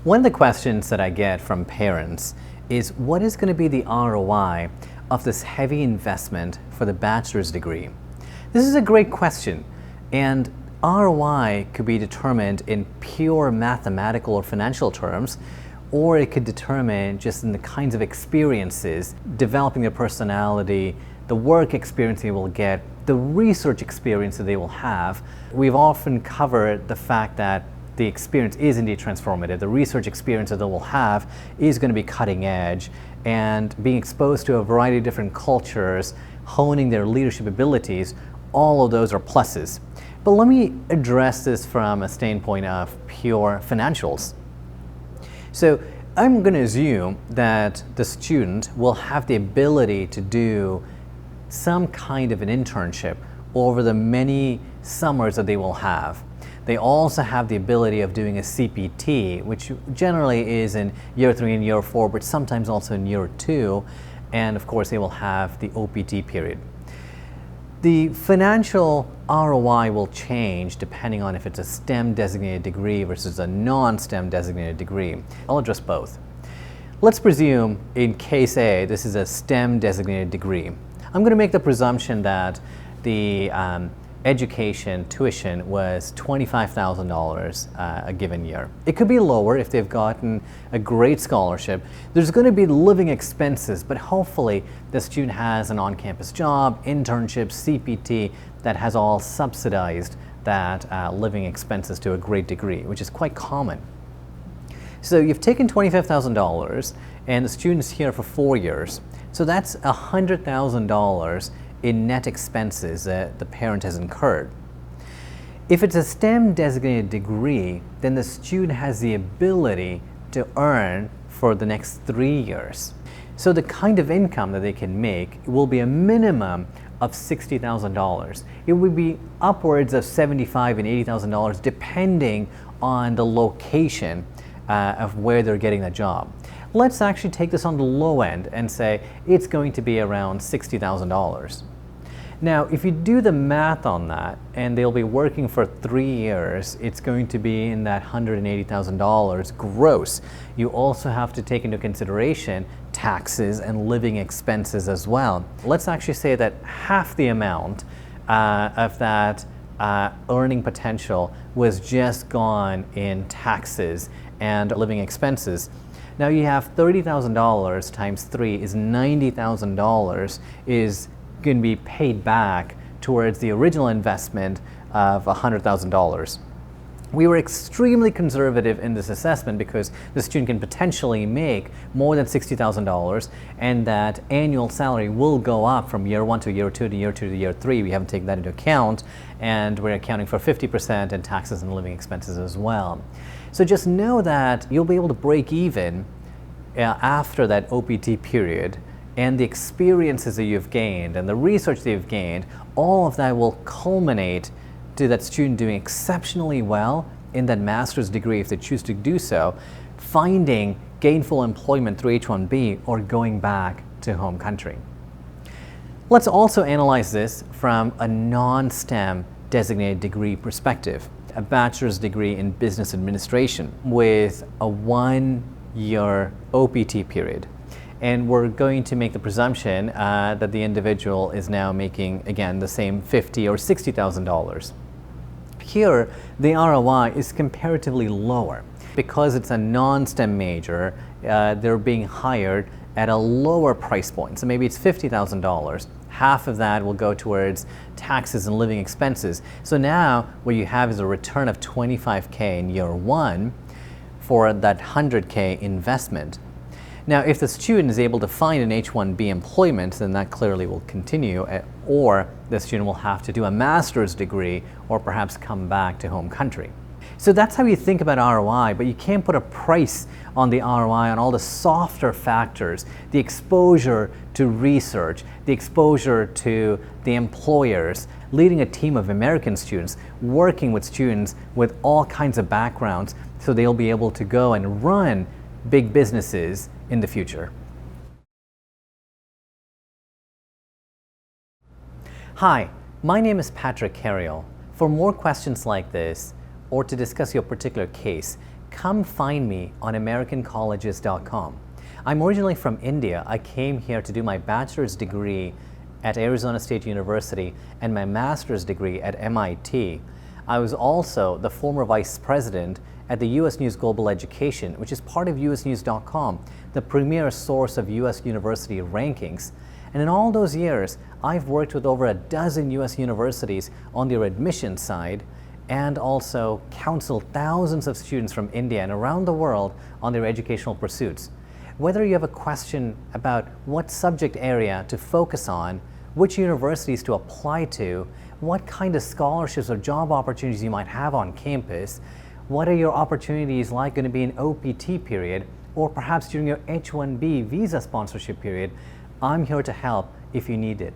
One of the questions that I get from parents is what is going to be the ROI of this heavy investment for the bachelor's degree? This is a great question, and ROI could be determined in pure mathematical or financial terms, or it could determine just in the kinds of experiences, developing their personality, the work experience they will get, the research experience that they will have. We've often covered the fact that the experience is indeed transformative. The research experience that they will have is going to be cutting edge, and being exposed to a variety of different cultures, honing their leadership abilities, all of those are pluses. But let me address this from a standpoint of pure financials. So I'm going to assume that the student will have the ability to do some kind of an internship over the many summers that they will have. They also have the ability of doing a CPT, which generally is in year 3 and year 4, but sometimes also in year 2. And of course, they will have the OPT period. The financial ROI will change depending on if it's a STEM designated degree versus a non-STEM designated degree. I'll address both. Let's presume in case A, this is a STEM designated degree. I'm going to make the presumption that the education tuition was $25,000 a given year. It could be lower if they've gotten a great scholarship. There's going to be living expenses, but hopefully the student has an on-campus job, internship, CPT that has all subsidized that living expenses to a great degree, which is quite common. So you've taken $25,000 and the student's here for 4 years. So that's $100,000 in net expenses that the parent has incurred. If it's a STEM designated degree, then the student has the ability to earn for the next 3 years. So the kind of income that they can make will be a minimum of $60,000. It would be upwards of $75,000 and $80,000 depending on the location of where they're getting the job. Let's actually take this on the low end and say it's going to be around $60,000. Now, if you do the math on that, and they'll be working for 3 years, it's going to be in that $180,000 gross. You also have to take into consideration taxes and living expenses as well. Let's actually say that half the amount of that earning potential was just gone in taxes and living expenses. Now you have $30,000 times 3 is $90,000 is going to be paid back towards the original investment of $100,000. We were extremely conservative in this assessment because the student can potentially make more than $60,000, and that annual salary will go up from year 1 to year 2 to year 2 to year 3. We haven't taken that into account, and we're accounting for 50% in taxes and living expenses as well. So just know that you'll be able to break even after that OPT period, and the experiences that you've gained and the research that you've gained, all of that will culminate to that student doing exceptionally well in that master's degree if they choose to do so, finding gainful employment through H-1B or going back to home country. Let's also analyze this from a non-STEM designated degree perspective, a bachelor's degree in business administration with a 1-year OPT period. And we're going to make the presumption that the individual is now making, again, the same $50,000 or $60,000. Here, the ROI is comparatively lower. Because it's a non-STEM major, they're being hired at a lower price point. So maybe it's $50,000. Half of that will go towards taxes and living expenses. So now what you have is a return of $25,000 in year 1 for that $100,000 investment. Now, if the student is able to find an H-1B employment, then that clearly will continue, or the student will have to do a master's degree or perhaps come back to home country. So that's how you think about ROI, but you can't put a price on the ROI on all the softer factors, the exposure to research, the exposure to the employers, leading a team of American students, working with students with all kinds of backgrounds so they'll be able to go and run big businesses in the future. Hi, my name is Patrick Carriel. For more questions like this, or to discuss your particular case, come find me on AmericanColleges.com. I'm originally from India. I came here to do my bachelor's degree at Arizona State University and my master's degree at MIT. I was also the former vice president at the U.S. News Global Education, which is part of usnews.com, the premier source of U.S. university rankings. And in all those years, I've worked with over a dozen U.S. universities on their admissions side and also counseled thousands of students from India and around the world on their educational pursuits. Whether you have a question about what subject area to focus on, which universities to apply to, what kind of scholarships or job opportunities you might have on campus, what are your opportunities like going to be in OPT period, or perhaps during your H-1B visa sponsorship period, I'm here to help if you need it.